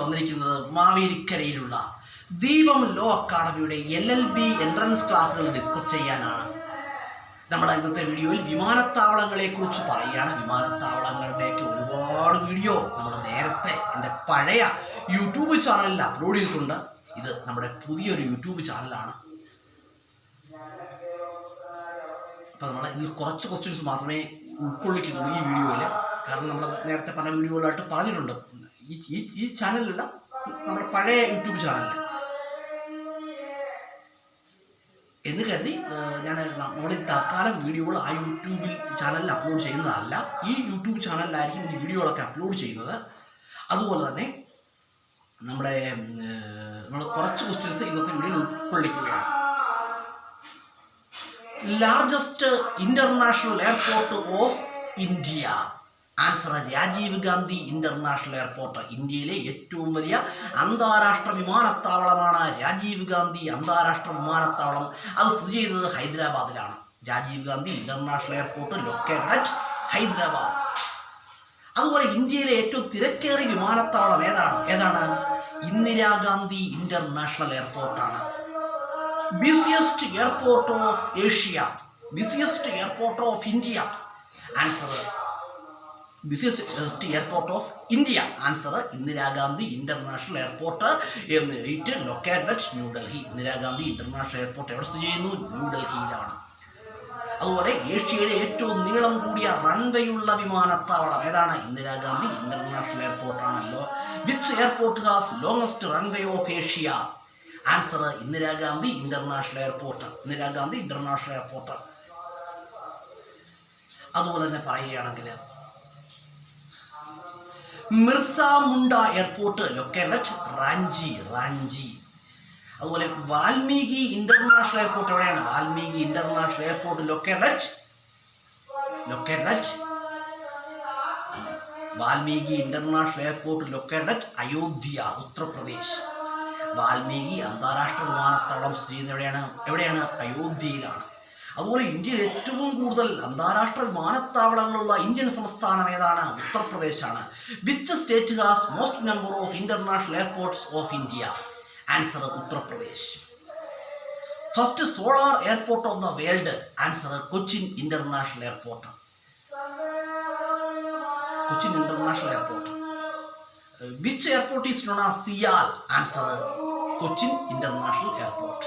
വന്നിരിക്കുന്നത് മാവേലിക്കരയിലുള്ള ദീപം law അക്കാഡമിയുടെ LLB entrance ക്ലാസ്സുകൾ ഡിസ്കസ് ചെയ്യാനാണ്. നമ്മൾ ഇന്നത്തെ വീഡിയോയിൽ വിമാനത്താവളങ്ങളെ കുറിച്ച് പറയുകയാണ്. വിമാനത്താവളങ്ങളുടെയൊക്കെ ഒരുപാട് വീഡിയോ നമ്മൾ നേരത്തെ എൻ്റെ പഴയ യൂട്യൂബ് ചാനലിൽ അപ്ലോഡ് ചെയ്തിട്ടുണ്ട്. ഇത് നമ്മുടെ പുതിയൊരു യൂട്യൂബ് ചാനലാണ്. അപ്പോൾ നമ്മൾ ഇതിൽ കുറച്ച് ക്വസ്റ്റ്യൻസ് മാത്രമേ ഉൾക്കൊള്ളിക്കുന്നുള്ളൂ ഈ വീഡിയോയിൽ. കാരണം നമ്മൾ നേരത്തെ പല വീഡിയോകളായിട്ട് പറഞ്ഞിട്ടുണ്ട്. ഈ ചാനലല്ല, നമ്മുടെ പഴയ യൂട്യൂബ് ചാനലിൽ എന്ന് കരുതി ഞാൻ നമ്മുടെ തൽക്കാലം വീഡിയോകൾ ആ യൂട്യൂബിൽ ചാനലിൽ അപ്ലോഡ് ചെയ്യുന്നതല്ല. ഈ യൂട്യൂബ് ചാനലിലായിരിക്കും ഈ വീഡിയോകളൊക്കെ അപ്ലോഡ് ചെയ്യുന്നത്. അതുപോലെ തന്നെ നമ്മൾ കുറച്ച് ക്വസ്റ്റ്യൻസ് ഇന്നത്തെ വീഡിയോയിൽ ഉൾക്കൊള്ളിക്കുകയാണ്. Largest international airport of India. Answer Rajiv Gandhi international airport. ഇന്ത്യയിലെ ഏറ്റവും വലിയ അന്താരാഷ്ട്ര വിമാനത്താവളമാണ് രാജീവ് ഗാന്ധി അന്താരാഷ്ട്ര വിമാനത്താവളം. അത് സ്ഥിതി ചെയ്യുന്നത് ഹൈദരാബാദിലാണ്. Rajeev Gandhi international airport located at Hyderabad. അതുപോലെ ഇന്ത്യയിലെ ഏറ്റവും തിരക്കേറിയ വിമാനത്താവളം ഏതാണ്? Indira Gandhi international എയർപോർട്ടാണ്. Busiest airport of Asia, busiest airport of India. Answer busiest airport of India. Answer Indira Gandhi international airport എന്ന് located at New Delhi. Indira Gandhi international airport എവിടെ സ്ഥിതി ചെയ്യുന്നു? ന്യൂഡൽഹിയിലാണ്. അതുപോലെ ഏഷ്യയിലെ ഏറ്റവും നീളം കൂടിയ റൺവേയുള്ള വിമാനത്താവളം ഏതാണ്? Indira Gandhi international എയർപോർട്ടാണല്ലോ. Which airport has longest runway of Asia? Answer Indira Gandhi international airport. Indira Gandhi international airport. അതുപോലെ തന്നെ പറയുകയാണെങ്കിൽ മിർസ മുണ്ട എയർപോർട്ട് ലൊക്കേറ്റഡ് അറ്റ് റാഞ്ചി. അതുപോലെ വാൽമീകി ഇന്റർനാഷണൽ എയർപോർട്ട് എവിടെയാണ്? Valmiki international airport located at Valmiki international airport located at Ayodhya, Uttar Pradesh. Valmiki അന്താരാഷ്ട്ര വിമാനത്താവളം സ്ഥിതി ചെയ്യുന്നത് എവിടെയാണ്? അയോധ്യയിലാണ്. അതുപോലെ ഇന്ത്യയിൽ ഏറ്റവും കൂടുതൽ അന്താരാഷ്ട്ര വിമാനത്താവളങ്ങളുള്ള ഇന്ത്യൻ സംസ്ഥാനം ഏതാണ്? ഉത്തർപ്രദേശാണ്. Which state has most number of international airports of India? Answer Uttar Pradesh. First solar airport of the world? Answer Cochin international airport. Cochin international airport. Which airport is known as CIAL? Answer Cochin international airport.